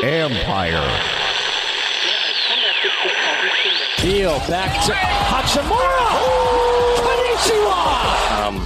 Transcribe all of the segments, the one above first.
Empire. Deal back to Hachimura.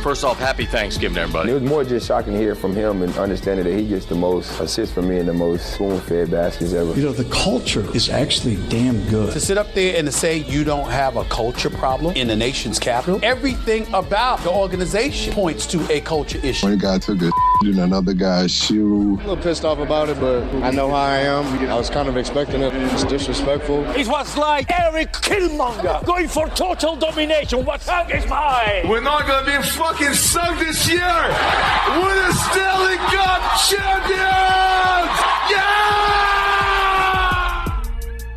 First off, happy Thanksgiving, everybody. It was more just shocking to hear from him and understanding that he gets the most assists from me and the most spoon-fed baskets ever. You know, the culture is actually damn good. To sit up there and to say you don't have a culture problem in the nation's capital, everything about the organization points to a culture issue. One guy took a in another guy's shoe. I'm a little pissed off about it, but I know how I am. I was kind of expecting it. It's disrespectful. It was like Eric Killmonger going for total domination. What's up is mine. We're not going to be fucking sunk this year. We're the Stanley Cup champions! Yeah!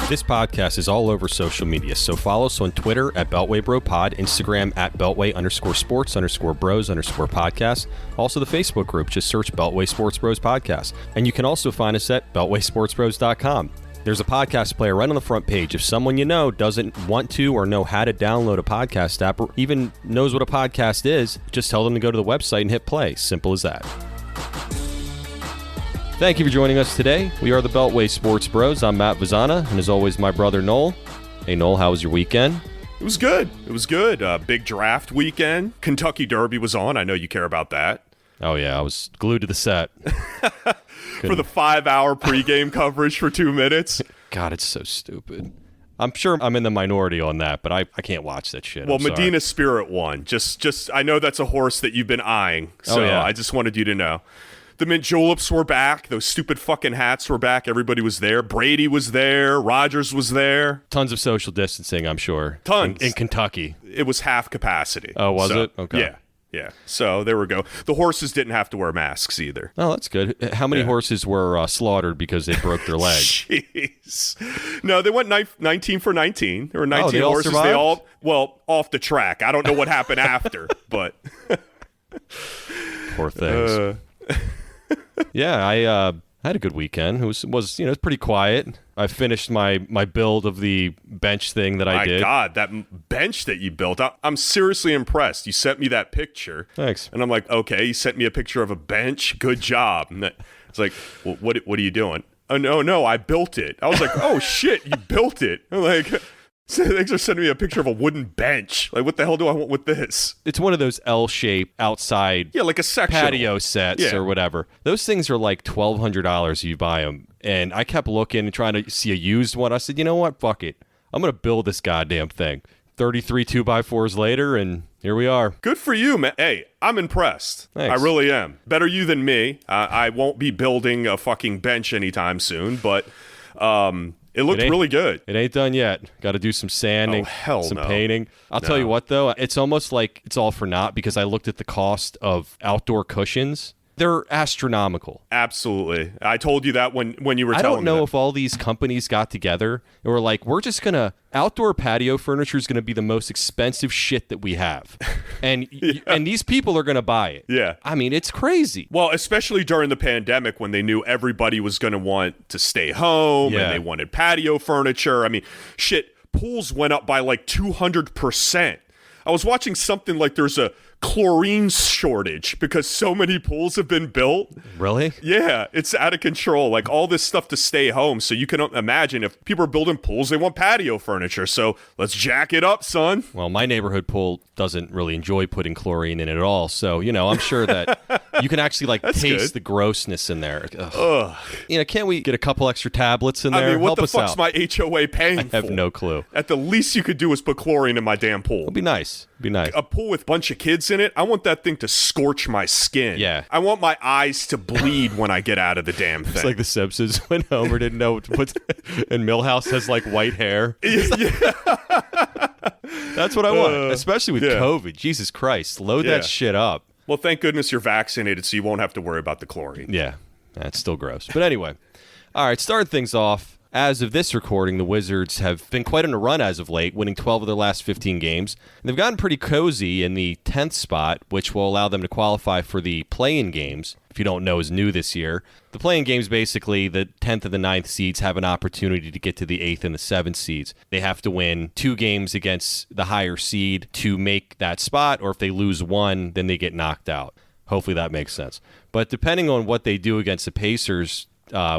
This podcast is all over social media, so follow us on Twitter at BeltwayBroPod, Instagram at Beltway_sports_bros_podcast. Also the Facebook group, just search Beltway Sports Bros Podcast. And you can also find us at BeltwaySportsBros.com. There's a podcast player right on the front page. If someone you know doesn't want to or know how to download a podcast app or even knows what a podcast is, just tell them to go to the website and hit play. Simple as that. Thank you for joining us today. We are the Beltway Sports Bros. I'm Matt Vazana, and as always, my brother Noel. Hey, Noel, how was your weekend? It was good. It was good. Big draft weekend. Kentucky Derby was on. I know you care about that. Oh, yeah. I was glued to the set. For the 5-hour pregame coverage for 2 minutes. God, it's so stupid. I'm sure I'm in the minority on that, but I can't watch that shit. Well, Medina Spirit won. Just I know that's a horse that you've been eyeing, so I just wanted you to know. The mint juleps were back. Those stupid fucking hats were back. Everybody was there. Brady was there. Rogers was there. Tons of social distancing, I'm sure. Tons. In Kentucky. It was half capacity. Oh, was it? Okay. Yeah. So there we go. The horses didn't have to wear masks either. Oh, that's good. How many horses were slaughtered because they broke their leg? Jeez. No, they went 19 for 19. There were 19 horses. Survived? They all, off the track. I don't know what happened after, but. Poor things. Yeah, I had a good weekend. It was pretty quiet. I finished my build of the bench thing that I did. My God, that bench that you built, I'm seriously impressed. You sent me that picture. Thanks. And I'm like, okay, you sent me a picture of a bench. Good job. And it's like, well, what are you doing? Oh, no, I built it. I was like, oh, shit, you built it. I'm like... So thanks for sending me a picture of a wooden bench. Like, what the hell do I want with this? It's one of those L-shaped outside like a sectional patio sets or whatever. Those things are like $1,200 if you buy them. And I kept looking and trying to see a used one. I said, you know what? Fuck it. I'm going to build this goddamn thing. 33 2x4s later, and here we are. Good for you, man. Hey, I'm impressed. Thanks. I really am. Better you than me. I won't be building a fucking bench anytime soon, but... It looked really good. It ain't done yet. Got to do some sanding, some painting. I'll tell you what, though. It's almost like it's all for naught because I looked at the cost of outdoor cushions. They're astronomical. Absolutely. I told you that when you were telling me. I don't know if all these companies got together and were like, we're just going to... Outdoor patio furniture is going to be the most expensive shit that we have. And and these people are going to buy it. Yeah. I mean, it's crazy. Well, especially during the pandemic when they knew everybody was going to want to stay home and they wanted patio furniture. I mean, shit, pools went up by like 200%. I was watching something like there's a chlorine shortage because so many pools have been built. Really? Yeah, it's out of control. Like all this stuff to stay home. So you can imagine if people are building pools, they want patio furniture. So let's jack it up, son. Well, my neighborhood pool doesn't really enjoy putting chlorine in it at all. So, I'm sure that you can actually taste the grossness in there. Ugh. Can't we get a couple extra tablets in there? I mean, what Help the us fuck's out. my HOA paying for? I have no clue. At the least you could do is put chlorine in my damn pool. It'd be nice. A pool with a bunch of kids in it, I want that thing to scorch my skin. Yeah. I want my eyes to bleed when I get out of the damn thing. It's like the Simpsons when Homer didn't know what to put, and Milhouse has white hair. That's what I want, especially with COVID. Jesus Christ, load that shit up. Well, thank goodness you're vaccinated so you won't have to worry about the chlorine. Yeah, that's still gross. But anyway, all right, starting things off. As of this recording, the Wizards have been quite on a run as of late, winning 12 of their last 15 games. And they've gotten pretty cozy in the 10th spot, which will allow them to qualify for the play-in games. If you don't know, is new this year. The play-in games, basically, the 10th and the 9th seeds have an opportunity to get to the 8th and the 7th seeds. They have to win 2 games against the higher seed to make that spot, or if they lose 1, then they get knocked out. Hopefully that makes sense. But depending on what they do against the Pacers,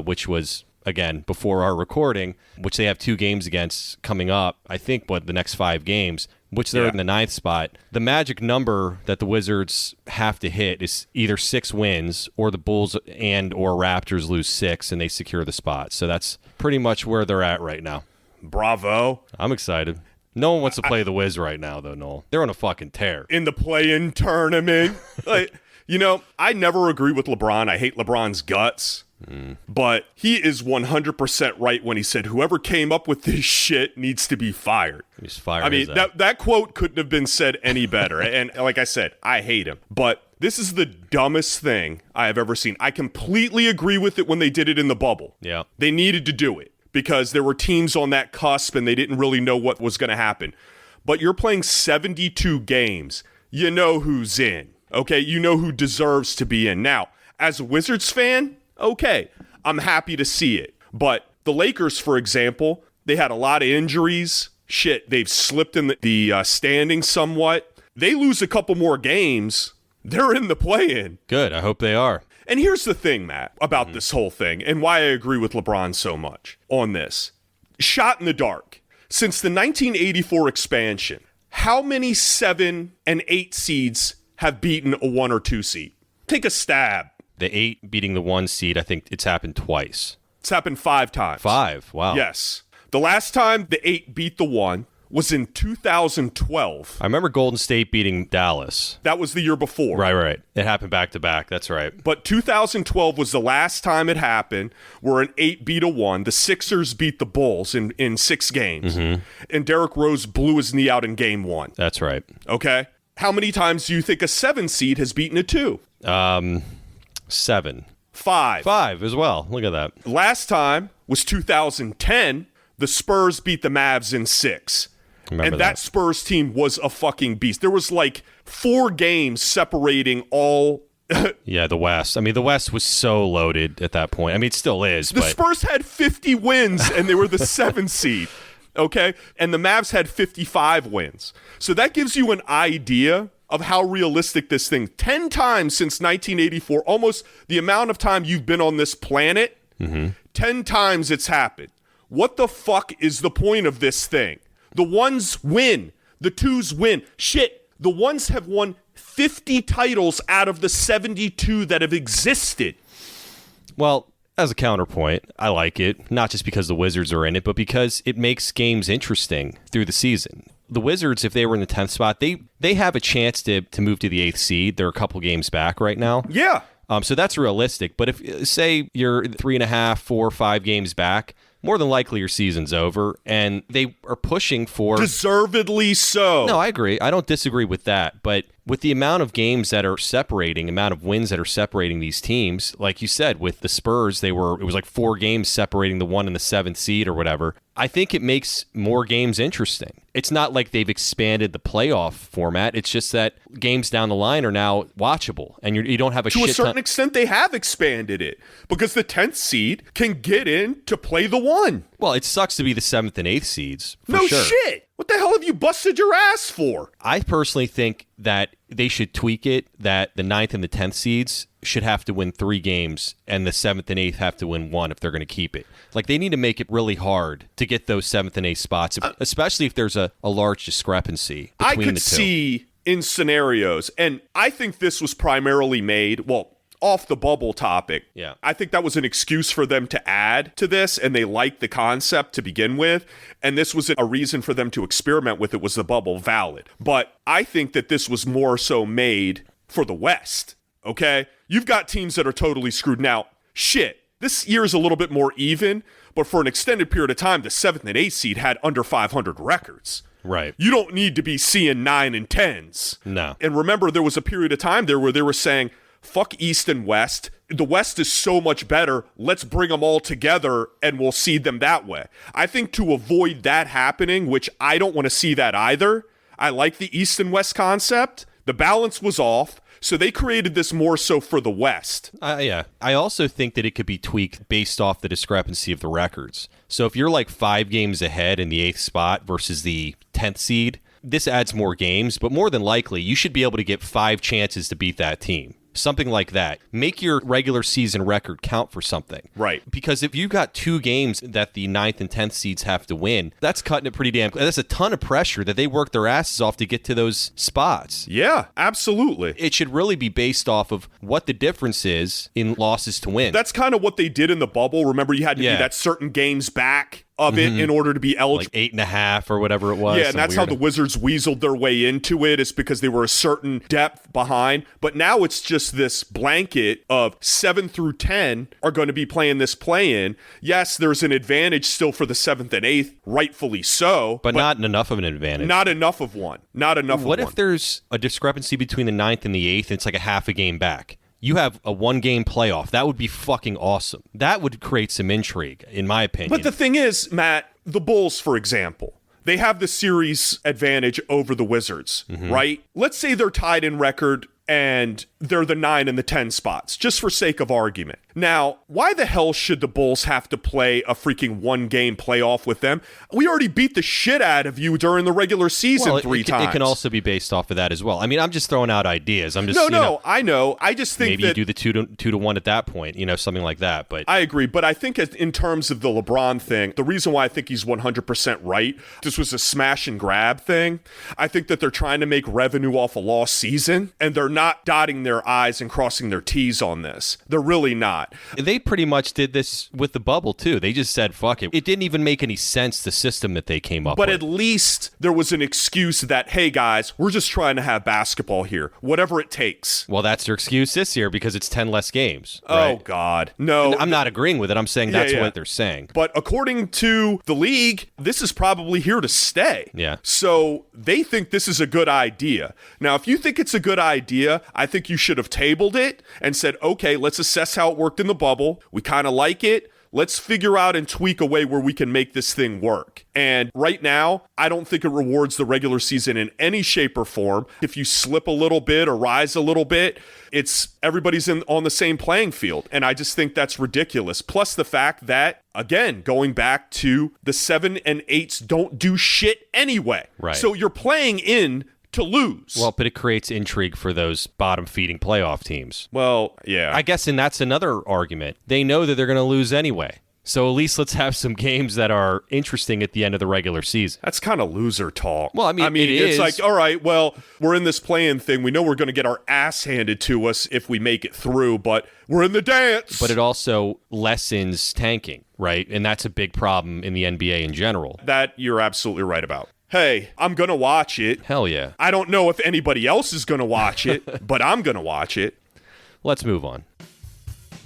which was, again, before our recording, which they have 2 games against coming up, I think, the next 5 games, which they're in the 9th spot. The magic number that the Wizards have to hit is either 6 wins or the Bulls and or Raptors lose 6 and they secure the spot. So that's pretty much where they're at right now. Bravo. I'm excited. No one wants to play the Wiz right now, though, Noel. They're on a fucking tear. In the play-in tournament. I never agree with LeBron. I hate LeBron's guts. But he is 100% right when he said whoever came up with this shit needs to be fired. He's fired. I mean, that quote couldn't have been said any better. And like I said, I hate him. But this is the dumbest thing I have ever seen. I completely agree with it when they did it in the bubble. Yeah. They needed to do it because there were teams on that cusp and they didn't really know what was going to happen. But you're playing 72 games. You know who's in. Okay? You know who deserves to be in. Now, as a Wizards fan, okay, I'm happy to see it. But the Lakers, for example, they had a lot of injuries. Shit, they've slipped in the standings somewhat. They lose a couple more games, they're in the play-in. Good, I hope they are. And here's the thing, Matt, about this whole thing and why I agree with LeBron so much on this. Shot in the dark. Since the 1984 expansion, how many 7 and 8 seeds have beaten a 1 or 2 seed? Take a stab. The 8 beating the 1 seed, I think it's happened twice. It's happened 5 times. 5, wow. Yes. The last time the 8 beat the 1 was in 2012. I remember Golden State beating Dallas. That was the year before. Right. It happened back to back. That's right. But 2012 was the last time it happened where an 8 beat a 1. The Sixers beat the Bulls in 6 games. Mm-hmm. And Derrick Rose blew his knee out in game 1. That's right. Okay. How many times do you think a 7 seed has beaten a 2? 7. 5. 5 as well. Look at that. Last time was 2010. The Spurs beat the Mavs in 6. Remember that Spurs team was a fucking beast. There was like 4 games separating all. Yeah, the West. I mean, the West was so loaded at that point. I mean, it still is. The Spurs had 50 wins and they were the 7 seed. Okay? And the Mavs had 55 wins. So that gives you an idea of how realistic this thing. 10 times since 1984, almost the amount of time you've been on this planet, 10 times it's happened. What the fuck is the point of this thing? The ones win. The twos win. Shit, the ones have won 50 titles out of the 72 that have existed. Well, as a counterpoint, I like it, not just because the Wizards are in it, but because it makes games interesting through the season. The Wizards, if they were in the 10th spot, they have a chance to move to the 8th seed. They're a couple games back right now. Yeah. So that's realistic. But if, say, you're 3.5, 4, 5 games back, more than likely your season's over, and they are pushing for... Deservedly so. No, I agree. I don't disagree with that. But with the amount of games that are separating, amount of wins that are separating these teams, like you said, with the Spurs, it was like 4 games separating the 1 and the 7th seed or whatever. I think it makes more games interesting. It's not like they've expanded the playoff format. It's just that games down the line are now watchable, and you don't have a shit ton. To a certain extent, they have expanded it because the 10th seed can get in to play the 1. Well, it sucks to be the 7th and 8th seeds. For no sure. Shit. What the hell have you busted your ass for? I personally think that they should tweak it, that the 9th and the 10th seeds should have to win 3 games, and the 7th and 8th have to win 1 if they're going to keep it. Like, they need to make it really hard to get those 7th and 8th spots, especially if there's a large discrepancy between the two. I could see in scenarios, and I think this was primarily made, off the bubble topic. Yeah. I think that was an excuse for them to add to this, and they liked the concept to begin with, and this was a reason for them to experiment with it, was the bubble valid. But I think that this was more so made for the West, okay? You've got teams that are totally screwed. Now, shit, this year is a little bit more even, but for an extended period of time, the 7th and 8th seed had under 500 records. Right. You don't need to be seeing 9 and 10s. No. And remember, there was a period of time there where they were saying, fuck East and West. The West is so much better. Let's bring them all together and we'll seed them that way. I think to avoid that happening, which I don't want to see that either, I like the East and West concept. The balance was off, so they created this more so for the West. Yeah. I also think that it could be tweaked based off the discrepancy of the records. So if you're like 5 games ahead in the 8th spot versus the 10th seed, this adds more games, but more than likely, you should be able to get 5 chances to beat that team. something like that. Make your regular season record count for something. Right. Because if you've got 2 games that the 9th and 10th seeds have to win, that's cutting it pretty damn. That's a ton of pressure that they work their asses off to get to those spots. Yeah, absolutely. It should really be based off of what the difference is in losses to win. That's kind of what they did in the bubble. Remember, you had to be that certain games back of it in order to be eligible. Like 8.5 or whatever it was. Yeah, and that's how the Wizards weaseled their way into it. It's because they were a certain depth behind. But now it's just this blanket of 7 through 10 are going to be playing this play-in. Yes, there's an advantage still for the 7th and 8th, rightfully so. But not enough of an advantage. Not enough of one. Not enough of one. What if there's a discrepancy between the 9th and the 8th and it's like a half a game back? You have a 1-game playoff. That would be fucking awesome. That would create some intrigue, in my opinion. But the thing is, Matt, the Bulls, for example, they have the series advantage over the Wizards, right? Let's say they're tied in record and they're the 9 and the 10 spots, just for sake of argument. Now, why the hell should the Bulls have to play a freaking 1-game playoff with them? We already beat the shit out of you during the regular season 3 times. It can also be based off of that as well. I mean, I'm just throwing out ideas. I'm just I know. I just think maybe that you do the 2 to 1 at that point, something like that. But I agree. But I think in terms of the LeBron thing, the reason why I think he's 100% right, this was a smash and grab thing. I think that they're trying to make revenue off a lost season, and they're not dotting their I's and crossing their T's on this. They're really not. They pretty much did this with the bubble, too. They just said, fuck it. It didn't even make any sense, the system that they came up with. But at least there was an excuse that, hey, guys, we're just trying to have basketball here, whatever it takes. Well, that's their excuse this year because it's 10 less games. Right? Oh, God. No. And I'm not agreeing with it. I'm saying that's what they're saying. But according to the league, this is probably here to stay. Yeah. So they think this is a good idea. Now, if you think it's a good idea, I think you should have tabled it and said, okay, let's assess how it worked in the bubble. We kind of like it. Let's figure out and tweak a way where we can make this thing work. And right now, I don't think it rewards the regular season in any shape or form. If you slip a little bit or rise a little bit, everybody's on the same playing field. And I just think that's ridiculous. Plus the fact that, again, going back to the 7 and 8s don't do shit anyway. Right. So you're playing in to lose. Well, but it creates intrigue for those bottom-feeding playoff teams. Well, yeah. I guess, and that's another argument. They know that they're going to lose anyway. So at least let's have some games that are interesting at the end of the regular season. That's kind of loser talk. Well, I mean it's like, all right, well, we're in this play-in thing. We know we're going to get our ass handed to us if we make it through, but we're in the dance. But it also lessens tanking, right? And that's a big problem in the NBA in general. That you're absolutely right about. Hey, I'm going to watch it. Hell yeah. I don't know if anybody else is going to watch it, but I'm going to watch it. Let's move on.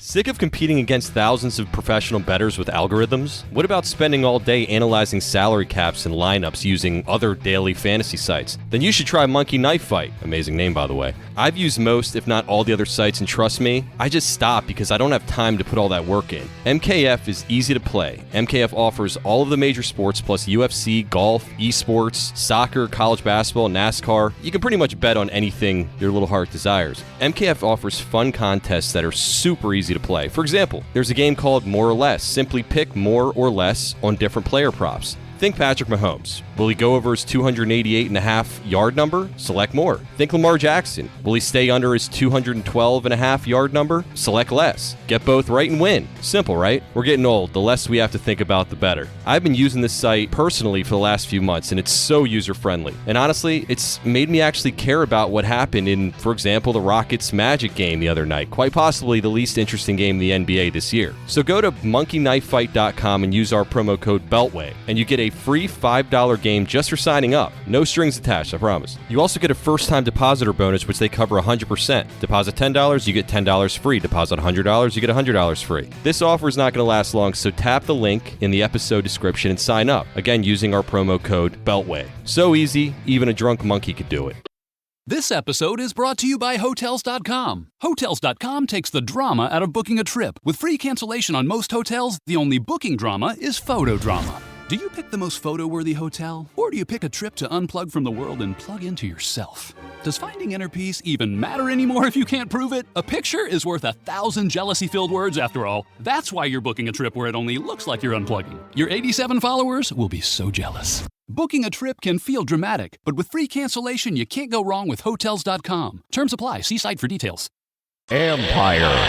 Sick of competing against thousands of professional bettors with algorithms? What about spending all day analyzing salary caps and lineups using other daily fantasy sites? Then you should try Monkey Knife Fight. Amazing name, by the way. I've used most, if not all the other sites, and trust me, I just stop because I don't have time to put all that work in. MKF is easy to play. MKF offers all of the major sports plus UFC, golf, esports, soccer, college basketball, NASCAR. You can pretty much bet on anything your little heart desires. MKF offers fun contests that are super easy to play. For example, there's a game called More or Less. Simply pick more or less on different player props. Think Patrick Mahomes. Will he go over his 288.5 yard number? Select more. Think Lamar Jackson. Will he stay under his 212.5 yard number? Select less. Get both right and win. Simple, right? We're getting old. The less we have to think about, the better. I've been using this site personally for the last few months, and it's so user-friendly. And honestly, it's made me actually care about what happened in, for example, the Rockets-Magic game the other night. Quite possibly the least interesting game in the NBA this year. So go to monkeyknifefight.com and use our promo code BELTWAY, and you get a free $5 game just for signing up. No strings attached, I promise. You also get a first-time depositor bonus, which they cover 100%. Deposit $10, you get $10 free. Deposit $100, you get $100 free. This offer is not going to last long, so tap the link in the episode description and sign up. Again, using our promo code BELTWAY. So easy, even a drunk monkey could do it. This episode is brought to you by Hotels.com. Hotels.com takes the drama out of booking a trip. With free cancellation on most hotels, the only booking drama is photo drama. Do you pick the most photo-worthy hotel? Or do you pick a trip to unplug from the world and plug into yourself? Does finding inner peace even matter anymore if you can't prove it? A picture is worth 1,000 jealousy-filled words after all. That's why you're booking a trip where it only looks like you're unplugging. Your 87 followers will be so jealous. Booking a trip can feel dramatic, but with free cancellation, you can't go wrong with Hotels.com. Terms apply. See site for details. Empire.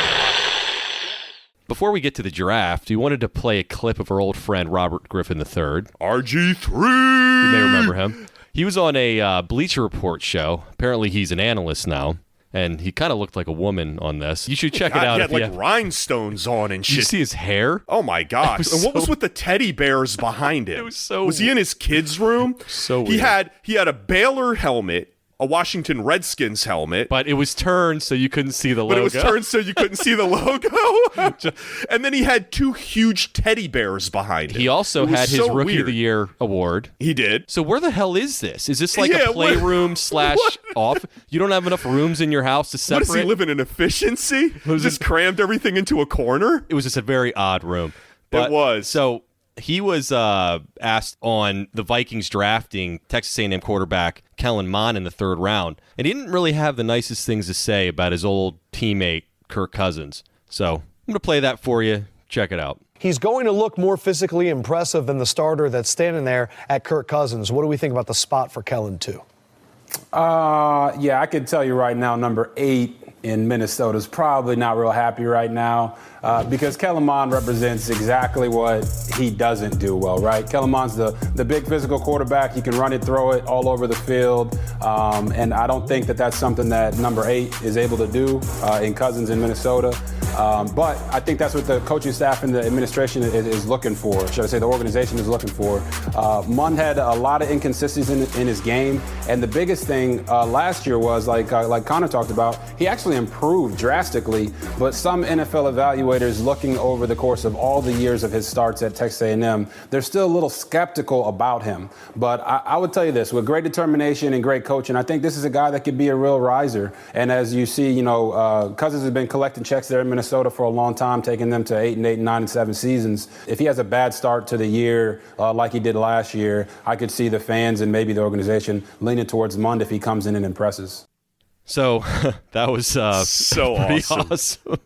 Before we get to the draft, we wanted to play a clip of our old friend Robert Griffin III. RG3! You may remember him. He was on a Bleacher Report show. Apparently he's an analyst now. And he kind of looked like a woman on this. You should check it out. He had rhinestones on and shit. Did you see his hair? Oh my gosh! And what was with the teddy bears behind him? It was so. Was he in his kid's room? So weird. He had a Baylor helmet, a Washington Redskins helmet, but it was turned so you couldn't see the logo. But it was turned so you couldn't see the logo. And then he had two huge teddy bears behind him. He also had his Rookie of the Year award. He did. So where the hell is this? Is this like a playroom / off? You don't have enough rooms in your house to separate? What, does he live in an efficiency? Just crammed everything into a corner? It was just a very odd room. It was. So he was asked on the Vikings drafting Texas A&M quarterback Kellen Mond in the 3rd round, and he didn't really have the nicest things to say about his old teammate Kirk Cousins. So I'm going to play that for you. Check it out. He's going to look more physically impressive than the starter that's standing there at Kirk Cousins. What do we think about the spot for Kellen, too? Yeah, I can tell you right now, number 8 in Minnesota is probably not real happy right now because Kellen Mond represents exactly what he doesn't do well, right? Kellen Mond's the big physical quarterback. He can run it, throw it all over the field. And I don't think that that's something that number 8 is able to do in Cousins in Minnesota. But I think that's what the coaching staff and the administration is looking for, should I say the organization is looking for. Mond had a lot of inconsistencies in his game, and the biggest thing last year was, like Connor talked about, he actually improved drastically, but some NFL evaluators looking over the course of all the years of his starts at Texas A&M, they're still a little skeptical about him. But I would tell you this, with great determination and great coaching, I think this is a guy that could be a real riser. And as you see, Cousins has been collecting checks there in Minnesota for a long time, taking them to 8-8, 9-7 seasons. If he has a bad start to the year like he did last year, I could see the fans and maybe the organization leaning towards Mond if he comes in and impresses. So that was so awesome.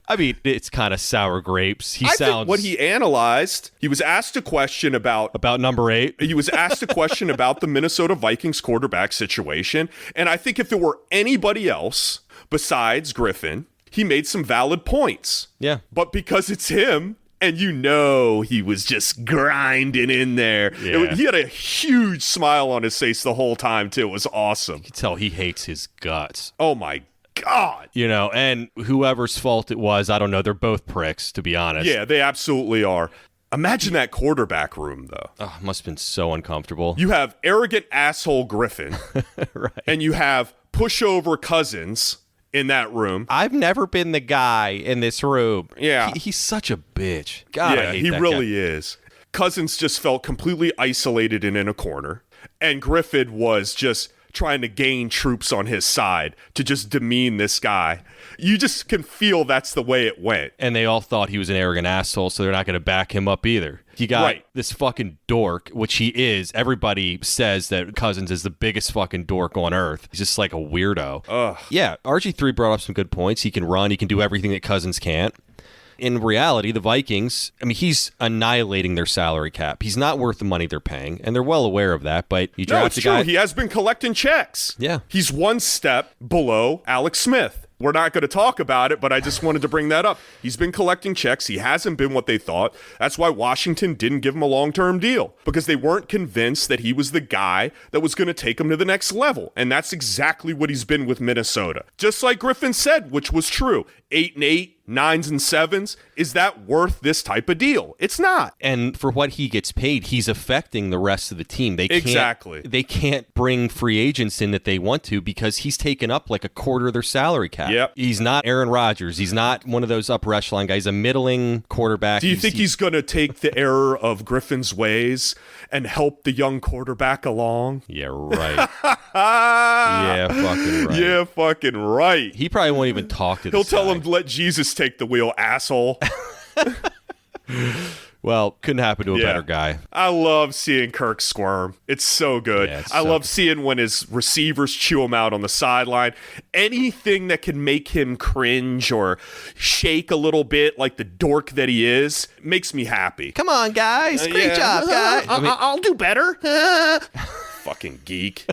I mean, it's kind of sour grapes. I think what he analyzed, he was asked a question about number 8. He was asked a question about the Minnesota Vikings quarterback situation. And I think if it were anybody else besides Griffin, he made some valid points. Yeah. But because it's him, and he was just grinding in there. Yeah. He had a huge smile on his face the whole time, too. It was awesome. You could tell he hates his guts. Oh, my God. And whoever's fault it was, I don't know. They're both pricks, to be honest. Yeah, they absolutely are. Imagine that quarterback room, though. Oh, must have been so uncomfortable. You have arrogant asshole Griffin. Right. And you have pushover Cousins in that room. I've never been the guy in this room. Yeah. He's such a bitch. God, I hate he that really guy. is. Cousins just felt completely isolated and in a corner. And Griffin was just trying to gain troops on his side to just demean this guy. You just can feel that's the way it went. And they all thought he was an arrogant asshole, so they're not going to back him up either. You got this fucking dork, which he is. Everybody says that Cousins is the biggest fucking dork on earth. He's just like a weirdo. Ugh. Yeah, RG3 brought up some good points. He can run. He can do everything that Cousins can't. In reality, the Vikings, he's annihilating their salary cap. He's not worth the money they're paying, and they're well aware of that, but you draft a guy. He has been collecting checks. Yeah. He's one step below Alex Smith. We're not going to talk about it, but I just wanted to bring that up. He's been collecting checks. He hasn't been what they thought. That's why Washington didn't give him a long-term deal, because they weren't convinced that he was the guy that was going to take him to the next level. And that's exactly what he's been with Minnesota. Just like Griffin said, which was true, 8-8, 9s and 7s. Is that worth this type of deal? It's not. And for what he gets paid, he's affecting the rest of the team. They can't bring free agents in that they want to because he's taken up like a quarter of their salary cap. Yep. He's not Aaron Rodgers. He's not one of those upper echelon guys. A middling quarterback. Do you think he's going to take the error of Griffin's ways and help the young quarterback along? Yeah, right. Yeah, fucking right. Yeah, fucking right. He probably won't even talk to this He'll tell guy. him to let Jesus take the wheel, asshole. Well, couldn't happen to a better guy. I love seeing Kirk squirm. It's so good. Yeah, I love seeing when his receivers chew him out on the sideline. Anything that can make him cringe or shake a little bit like the dork that he is makes me happy. Come on, guys. Great job, guys. I'll do better. Fucking geek.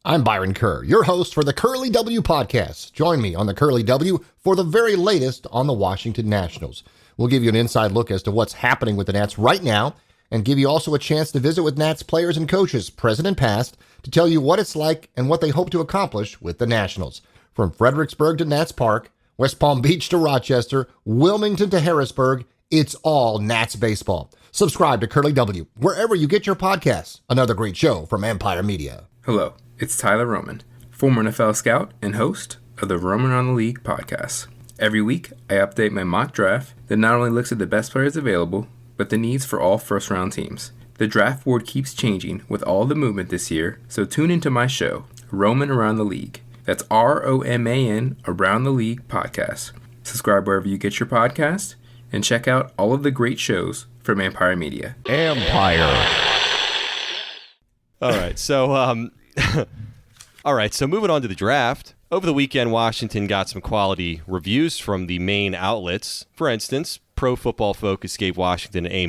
I'm Byron Kerr, your host for the Curly W podcast. Join me on the Curly W for the very latest on the Washington Nationals. We'll give you an inside look as to what's happening with the Nats right now and give you also a chance to visit with Nats players and coaches, present and past, to tell you what it's like and what they hope to accomplish with the Nationals. From Fredericksburg to Nats Park, West Palm Beach to Rochester, Wilmington to Harrisburg, it's all Nats baseball. Subscribe to Curly W wherever you get your podcasts. Another great show from Empire Media. Hello, it's Tyler Roman, former NFL scout and host of the Roman on the League podcast. Every week, I update my mock draft that not only looks at the best players available, but the needs for all first-round teams. The draft board keeps changing with all the movement this year, so tune into my show, Roman Around the League. That's ROMAN Around the League podcast. Subscribe wherever you get your podcast, and check out all of the great shows from Empire Media. Empire. All right, so moving on to the draft. Over the weekend, Washington got some quality reviews from the main outlets. For instance, Pro Football Focus gave Washington an A-,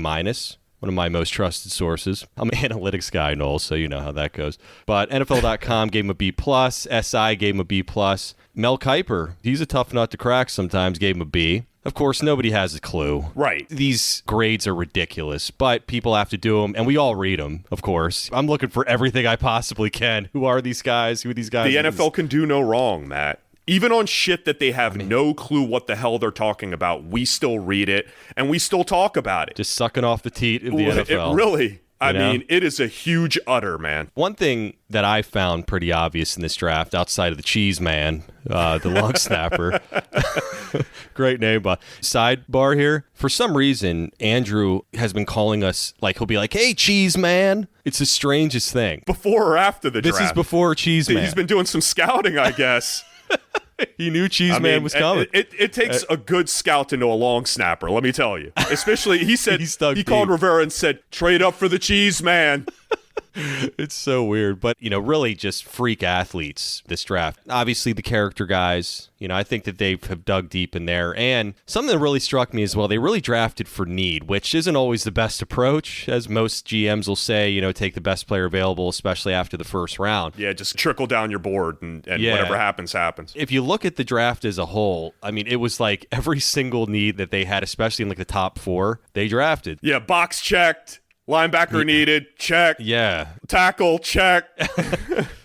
one of my most trusted sources. I'm an analytics guy, Noel, so you know how that goes. But NFL.com gave him a B+, SI gave him a B+. Mel Kiper, he's a tough nut to crack sometimes, gave him a B. Of course, nobody has a clue. Right. These grades are ridiculous, but people have to do them, and we all read them, of course. I'm looking for everything I possibly can. Who are these guys? Who are these guys? The NFL can do no wrong, Matt. Even on shit that they have no clue what the hell they're talking about, we still read it, and we still talk about it. Just sucking off the teat of the NFL. It really... I mean, it is a huge udder, man. One thing that I found pretty obvious in this draft, outside of the cheese man, the long snapper, great name, but sidebar here. For some reason, Andrew has been calling us, like, he'll be like, hey, cheese man. It's the strangest thing. Before or after the draft? This is before cheese man. He's been doing some scouting, I guess. He knew Cheese Man was coming. It takes a good scout to know a long snapper, let me tell you. Especially, he said, he called Rivera and said, trade up for the Cheese Man. It's so weird, but, really just freak athletes, this draft. Obviously, the character guys, I think that they have dug deep in there. And something that really struck me as well, they really drafted for need, which isn't always the best approach, as most GMs will say, take the best player available, especially after the first round. Yeah, just trickle down your board and whatever happens, happens. If you look at the draft as a whole, I mean, it was like every single need that they had, especially in like the top 4, they drafted. Yeah, box checked. Linebacker needed, check. Yeah. Tackle, check.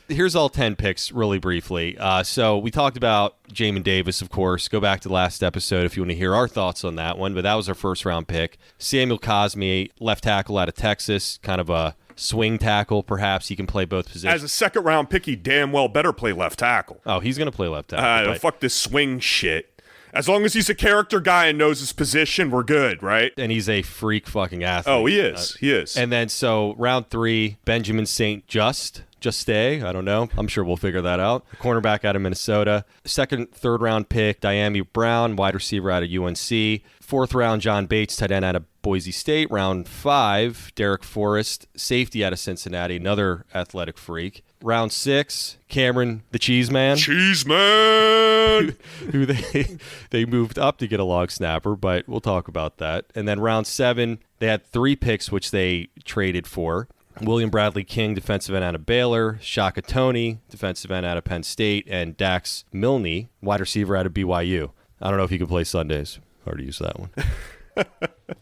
Here's all 10 picks really briefly. So we talked about Jamin Davis, of course. Go back to the last episode if you want to hear our thoughts on that one. But that was our first round pick. Samuel Cosme, left tackle out of Texas, kind of a swing tackle, perhaps. He can play both positions. As a second round pick, he damn well better play left tackle. Oh, he's going to play left tackle. Fuck this swing shit. As long as he's a character guy and knows his position, we're good, right? And he's a freak fucking athlete. Oh, he is. He is. And then, so, round 3, Benjamin St. Juste, I don't know. I'm sure we'll figure that out. Cornerback out of Minnesota. Second, third round pick, Diami Brown, wide receiver out of UNC. Fourth round, John Bates, tight end out of Boise State. Round 5, Derek Forrest, safety out of Cincinnati, another athletic freak. Round 6, Cameron, the Cheese Man. Cheese Man! who they moved up to get a long snapper, but we'll talk about that. And then round 7, they had 3 picks, which they traded for. William Bradley King, defensive end out of Baylor. Shaka Toney, defensive end out of Penn State. And Dax Milne, wide receiver out of BYU. I don't know if he can play Sundays. Hard to use that one.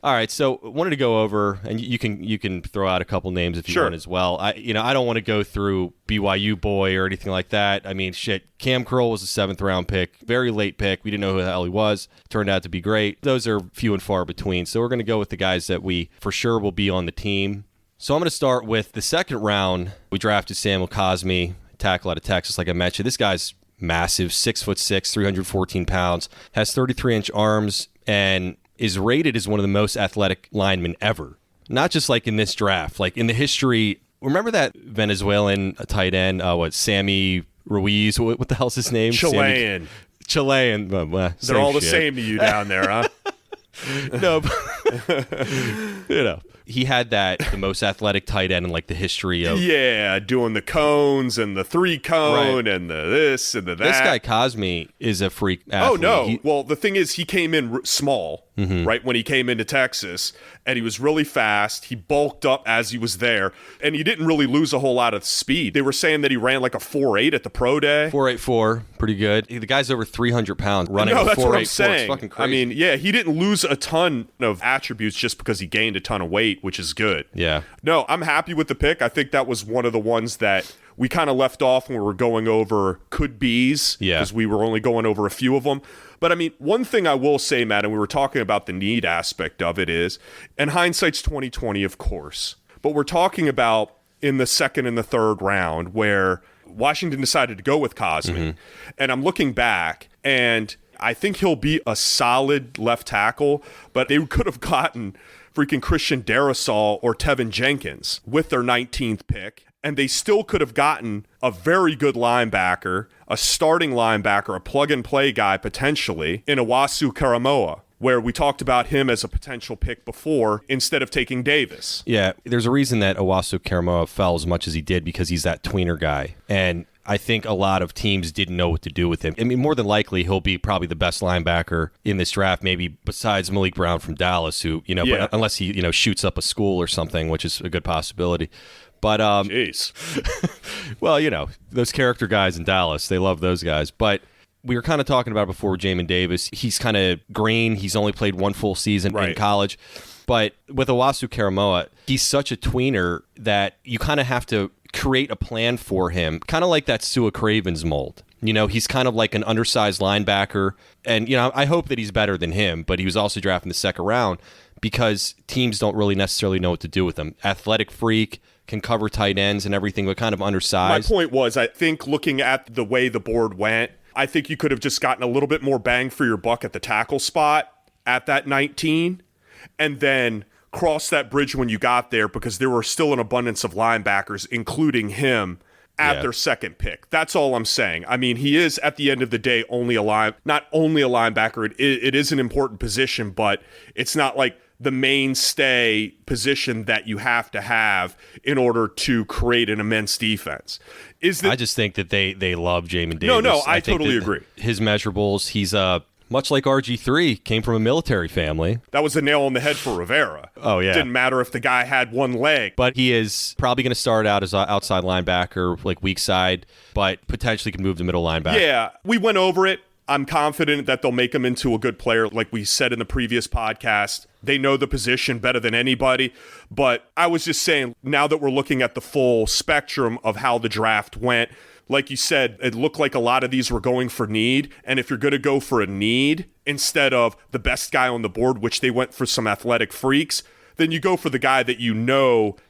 All right, so wanted to go over, and you can throw out a couple names if you want as well. I don't want to go through BYU boy or anything like that. I mean, shit, Cam Curl was a 7th round pick, very late pick. We didn't know who the hell he was. Turned out to be great. Those are few and far between. So we're going to go with the guys that we for sure will be on the team. So I'm going to start with the second round. We drafted Samuel Cosme, tackle out of Texas, like I mentioned. This guy's massive, 6'6", 314 pounds, has 33-inch arms, and is rated as one of the most athletic linemen ever. Not just like in this draft, like in the history. Remember that Venezuelan tight end, Sammy Ruiz? What the hell's his name? Chilean. They're all the same to you down there, huh? No, but, he had the most athletic tight end in like the history of. Yeah, doing the cones and the 3-cone and the this and the that. This guy Cosme is a freak athlete. Oh no! Well, the thing is, he came in small, right, when he came into Texas, and he was really fast. He bulked up as he was there, and he didn't really lose a whole lot of speed. They were saying that he ran like a 4.8 at the pro day. 4.84, pretty good. The guy's over 300 pounds running a 4.84. That's what I'm saying. It's fucking crazy. I mean, yeah, he didn't lose a ton of attributes just because he gained a ton of weight, which is good. Yeah. No, I'm happy with the pick. I think that was one of the ones that we kind of left off when we were going over could be's, because we were only going over a few of them. But I mean, one thing I will say, Matt, and we were talking about the need aspect of it is, and hindsight's 20/20, of course, but we're talking about in the second and the third round where Washington decided to go with Cosmi. And I'm looking back, and I think he'll be a solid left tackle, but they could have gotten freaking Christian Darrisaw or Tevin Jenkins with their 19th pick, and they still could have gotten a very good linebacker, a starting linebacker, a plug-and-play guy potentially in Owasu Karamoa, where we talked about him as a potential pick before instead of taking Davis. Yeah, there's a reason that Owasu Karamoa fell as much as he did, because he's that tweener guy. And I think a lot of teams didn't know what to do with him. I mean, more than likely, he'll be probably the best linebacker in this draft, maybe besides Malik Brown from Dallas, who, but unless he, shoots up a school or something, which is a good possibility. But, jeez. Well, those character guys in Dallas, they love those guys. But we were kind of talking about it before with Jamin Davis. He's kind of green. He's only played one full season in college. But with Owasu Karamoa, he's such a tweener that you kind of have to create a plan for him, kind of like that Sua Cravens mold. He's kind of like an undersized linebacker. And, I hope that he's better than him, but he was also drafted in the second round because teams don't really necessarily know what to do with him. Athletic freak, can cover tight ends and everything, but kind of undersized. My point was, I think looking at the way the board went, I think you could have just gotten a little bit more bang for your buck at the tackle spot at that 19, and then cross that bridge when you got there, because there were still an abundance of linebackers, including him, at their second pick. That's all I'm saying. I mean, he is, at the end of the day, not only a linebacker. It is an important position, but it's not like the mainstay position that you have to have in order to create an immense defense. I just think that they love Jamin Davis. No, I totally agree. His measurables, he's much like RG3, came from a military family. That was a nail on the head for Rivera. Oh, yeah. Didn't matter if the guy had one leg. But he is probably going to start out as an outside linebacker, like weak side, but potentially can move to middle linebacker. Yeah, we went over it. I'm confident that they'll make him into a good player. Like we said in the previous podcast, they know the position better than anybody. But I was just saying, now that we're looking at the full spectrum of how the draft went, like you said, it looked like a lot of these were going for need. And if you're going to go for a need instead of the best guy on the board, which they went for some athletic freaks, then you go for the guy that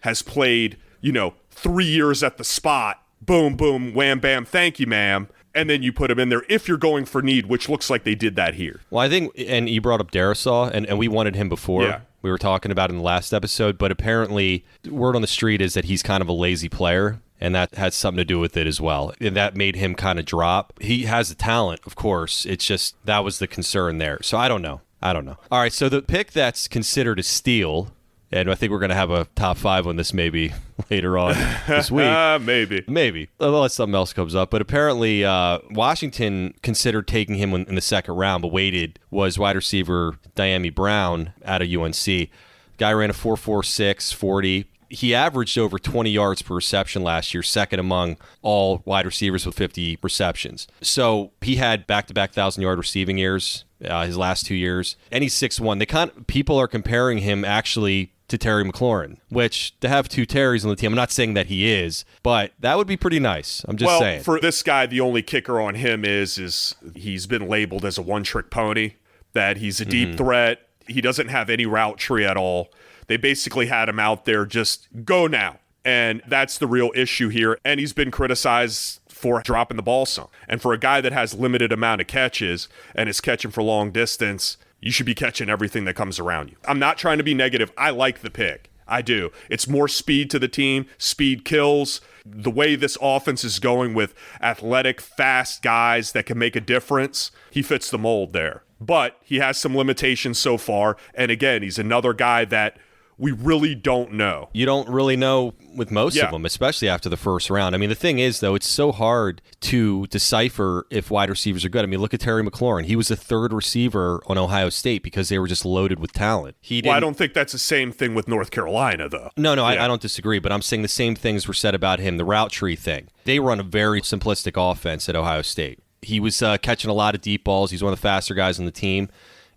has played, 3 years at the spot. Boom, boom, wham, bam, thank you, ma'am. And then you put him in there if you're going for need, which looks like they did that here. Well, I think, and you brought up Darrisaw, and we wanted him before. Yeah. We were talking about in the last episode, but apparently word on the street is that he's kind of a lazy player, and that has something to do with it as well. And that made him kind of drop. He has the talent, of course. It's just that was the concern there. So I don't know. All right, so the pick that's considered a steal, and I think we're going to have a top 5 on this maybe later on this week. Maybe. Unless something else comes up. But apparently Washington considered taking him in the second round, but waited, was wide receiver Diami Brown out of UNC. Guy ran a 4.46 40. He averaged over 20 yards per reception last year, second among all wide receivers with 50 receptions. So he had back-to-back 1,000-yard receiving years his last 2 years, and he's 6'1". People are comparing him actually to Terry McLaurin, which to have two Terrys on the team, I'm not saying that he is, but that would be pretty nice. I'm just saying. For this guy, the only kicker on him is he's been labeled as a one-trick pony, that he's a deep threat. He doesn't have any route tree at all. They basically had him out there, just go now. And that's the real issue here. And he's been criticized for dropping the ball some. And for a guy that has limited amount of catches and is catching for long distance, you should be catching everything that comes around you. I'm not trying to be negative. I like the pick. I do. It's more speed to the team. Speed kills. The way this offense is going with athletic, fast guys that can make a difference, he fits the mold there. But he has some limitations so far. And again, he's another guy that we really don't know. You don't really know with most of them, especially after the first round. I mean, the thing is, though, it's so hard to decipher if wide receivers are good. I mean, look at Terry McLaurin. He was the third receiver on Ohio State because they were just loaded with talent. Well, I don't think that's the same thing with North Carolina, though. No, I don't disagree, but I'm saying the same things were said about him, the route tree thing. They run a very simplistic offense at Ohio State. He was catching a lot of deep balls. He's one of the faster guys on the team.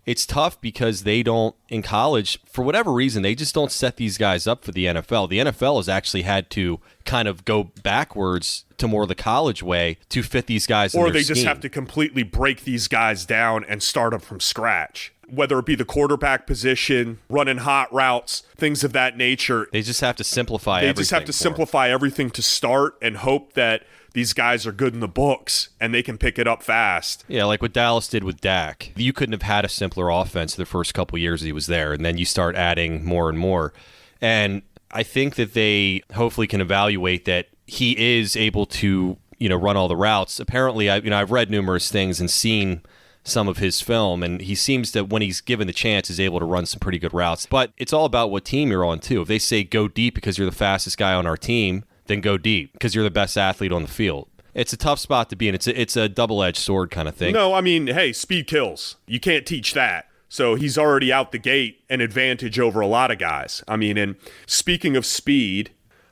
It's tough because they don't, in college, for whatever reason, they just don't set these guys up for the NFL. The NFL has actually had to kind of go backwards to more the college way to fit these guys in their scheme. Or they just have to completely break these guys down and start them from scratch. Whether it be the quarterback position, running hot routes, things of that nature. They just have to simplify everything. They just have to simplify everything to start and hope that these guys are good in the books and they can pick it up fast. Yeah, like what Dallas did with Dak. You couldn't have had a simpler offense the first couple years he was there, and then you start adding more and more. And I think that they hopefully can evaluate that he is able to, run all the routes. Apparently, I've read numerous things and seen some of his film, and he seems that when he's given the chance is able to run some pretty good routes. But it's all about what team you're on, too. If they say go deep because you're the fastest guy on our team, then go deep because you're the best athlete on the field. It's a tough spot to be in. It's a double-edged sword kind of thing. No, I mean, hey, speed kills. You can't teach that. So he's already out the gate an advantage over a lot of guys. I mean, and speaking of speed,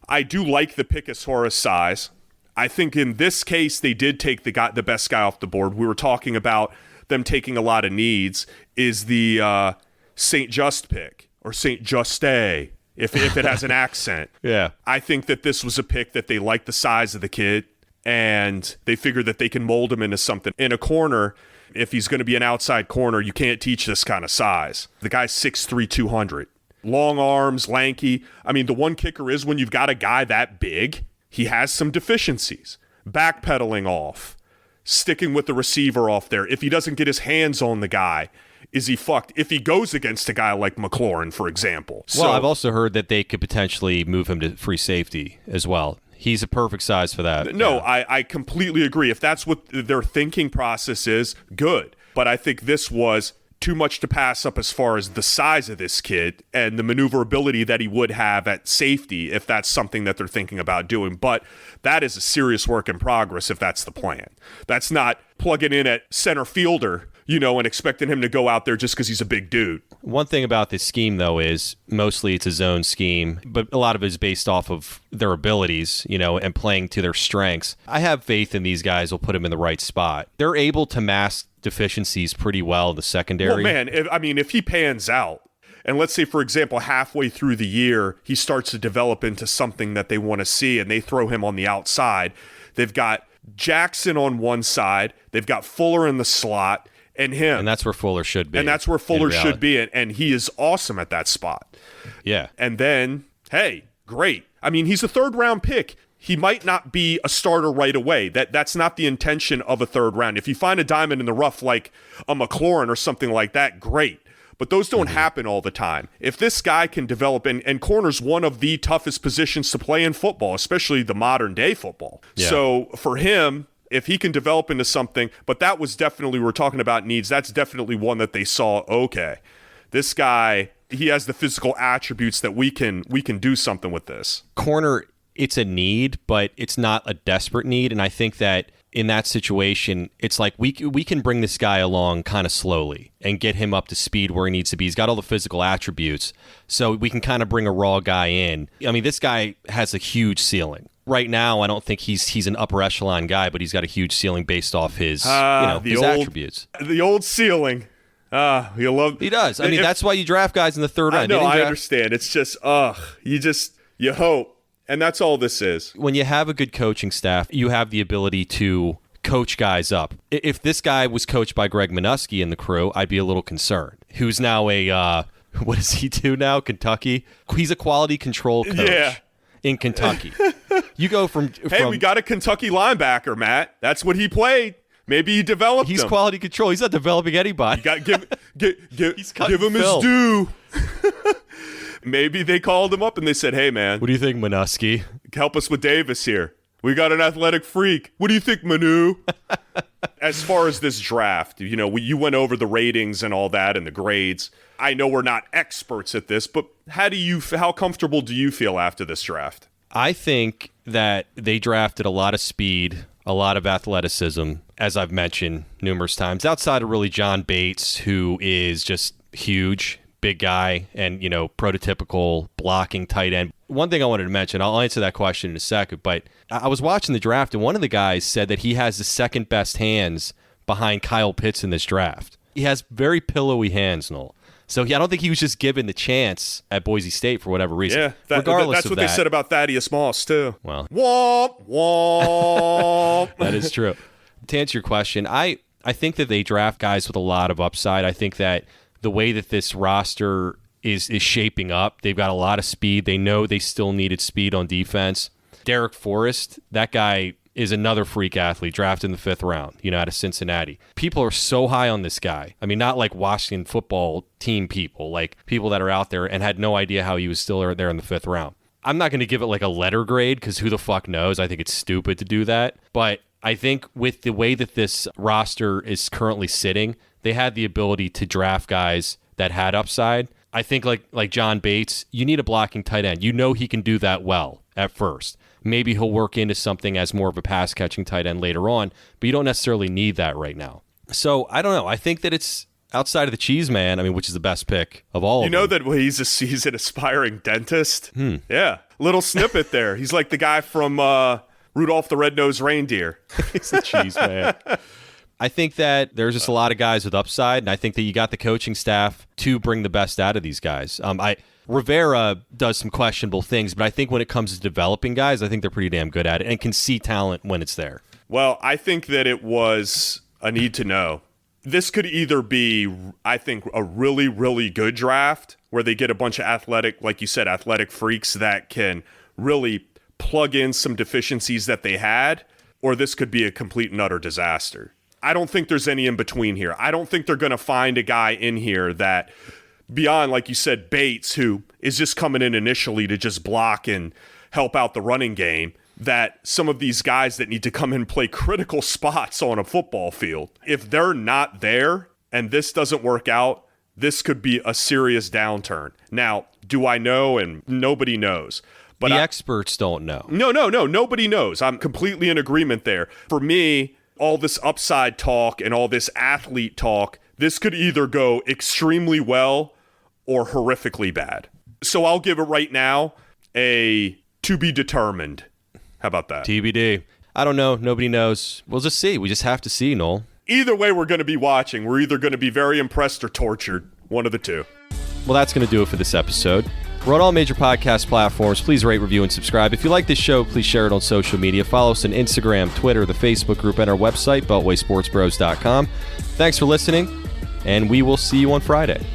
I do like the Pickus Horace size. I think in this case, they did take the best guy off the board. We were talking about them taking a lot of needs. Is the St. Just pick or St. Juste? If it has an accent. Yeah. I think that this was a pick that they liked the size of the kid, and they figured that they can mold him into something. In a corner, if he's going to be an outside corner, you can't teach this kind of size. The guy's 6'3", 200. Long arms, lanky. I mean, the one kicker is when you've got a guy that big, he has some deficiencies. Backpedaling off. Sticking with the receiver off there. If he doesn't get his hands on the guy, is he fucked if he goes against a guy like McLaurin, for example? Well, I've also heard that they could potentially move him to free safety as well. He's a perfect size for that. No, yeah. I completely agree. If that's what their thinking process is, good. But I think this was too much to pass up as far as the size of this kid and the maneuverability that he would have at safety if that's something that they're thinking about doing. But that is a serious work in progress if that's the plan. That's not plugging in at center fielder, and expecting him to go out there just because he's a big dude. One thing about this scheme, though, is mostly it's a zone scheme, but a lot of it is based off of their abilities, and playing to their strengths. I have faith in these guys will put them in the right spot. They're able to mask deficiencies pretty well in the secondary. Well, man, if he pans out, and let's say, for example, halfway through the year, he starts to develop into something that they want to see, and they throw him on the outside. They've got Jackson on one side. They've got Fuller in the slot. And him. And that's where Fuller should be. And that's where Fuller should be. And he is awesome at that spot. Yeah. And then, hey, great. I mean, he's a third-round pick. He might not be a starter right away. That's not the intention of a third round. If you find a diamond in the rough like a McLaurin or something like that, great. But those don't happen all the time. If this guy can develop, and corner's one of the toughest positions to play in football, especially the modern-day football. Yeah. So for him, if he can develop into something, but that was definitely, we're talking about needs, that's definitely one that they saw, okay, this guy, he has the physical attributes that we can do something with this. Corner, it's a need, but it's not a desperate need, and I think that in that situation, it's like we can bring this guy along kind of slowly and get him up to speed where he needs to be. He's got all the physical attributes, so we can kind of bring a raw guy in. I mean, this guy has a huge ceiling. Right now, I don't think he's an upper echelon guy, but he's got a huge ceiling based off his his attributes. The old ceiling. You love. He does. I mean, that's why you draft guys in the third round. No, I understand. It's just you hope, and that's all this is. When you have a good coaching staff, you have the ability to coach guys up. If this guy was coached by Greg Minuski and the crew, I'd be a little concerned. Who's now what does he do now? Kentucky. He's a quality control coach. Yeah. In Kentucky. You go from we got a Kentucky linebacker, Matt. That's what he played. Maybe he developed He's him. Quality control. He's not developing anybody. You got give him his due. Maybe they called him up and they said, hey, man. What do you think, Minuski? Help us with Davis here. We got an athletic freak. What do you think, Manu? As far as this draft, you went over the ratings and all that and the grades. I know we're not experts at this, but how comfortable do you feel after this draft? I think that they drafted a lot of speed, a lot of athleticism, as I've mentioned numerous times, outside of really John Bates, who is just huge, big guy, and, prototypical blocking tight end. One thing I wanted to mention, I'll answer that question in a second, but I was watching the draft, and one of the guys said that he has the second best hands behind Kyle Pitts in this draft. He has very pillowy hands, Noel. So I don't think he was just given the chance at Boise State for whatever reason. Yeah, Regardless that's what they said about Thaddeus Moss, too. Well, womp, womp. That is true. To answer your question, I think that they draft guys with a lot of upside. I think that the way that this roster is shaping up, they've got a lot of speed. They know they still needed speed on defense. Derek Forrest, that guy is another freak athlete drafted in the 5th round, out of Cincinnati. People are so high on this guy. I mean, not like Washington football team people, like people that are out there and had no idea how he was still there in the 5th round. I'm not going to give it like a letter grade because who the fuck knows? I think it's stupid to do that. But I think with the way that this roster is currently sitting, they had the ability to draft guys that had upside. I think like John Bates, you need a blocking tight end. He can do that well at first. Maybe he'll work into something as more of a pass-catching tight end later on, but you don't necessarily need that right now. So, I don't know. I think that it's outside of the Cheese Man, which is the best pick of all of them. That he's an aspiring dentist? Yeah. Little snippet there. He's like the guy from Rudolph the Red-Nosed Reindeer. He's the Cheese Man. I think that there's just a lot of guys with upside, and I think that you got the coaching staff to bring the best out of these guys. Rivera does some questionable things, but I think when it comes to developing guys, I think they're pretty damn good at it and can see talent when it's there. Well, I think that it was a need to know. This could either be, I think, a really, really good draft where they get a bunch of athletic freaks that can really plug in some deficiencies that they had, or this could be a complete and utter disaster. I don't think there's any in between here. I don't think they're going to find a guy in here that, beyond, like you said, Bates, who is just coming in initially to just block and help out the running game, that some of these guys that need to come in and play critical spots on a football field, if they're not there and this doesn't work out, this could be a serious downturn. Now, do I know? And nobody knows. But the experts don't know. No. Nobody knows. I'm completely in agreement there. For me, all this upside talk and all this athlete talk, this could either go extremely well or horrifically bad. So I'll give it right now a to be determined. How about that? TBD. I don't know. Nobody knows. We'll just see. We just have to see, Noel. Either way, we're going to be watching. We're either going to be very impressed or tortured. One of the two. Well, that's going to do it for this episode. We're on all major podcast platforms. Please rate, review, and subscribe. If you like this show, please share it on social media. Follow us on Instagram, Twitter, the Facebook group, and our website, BeltwaySportsBros.com. Thanks for listening, and we will see you on Friday.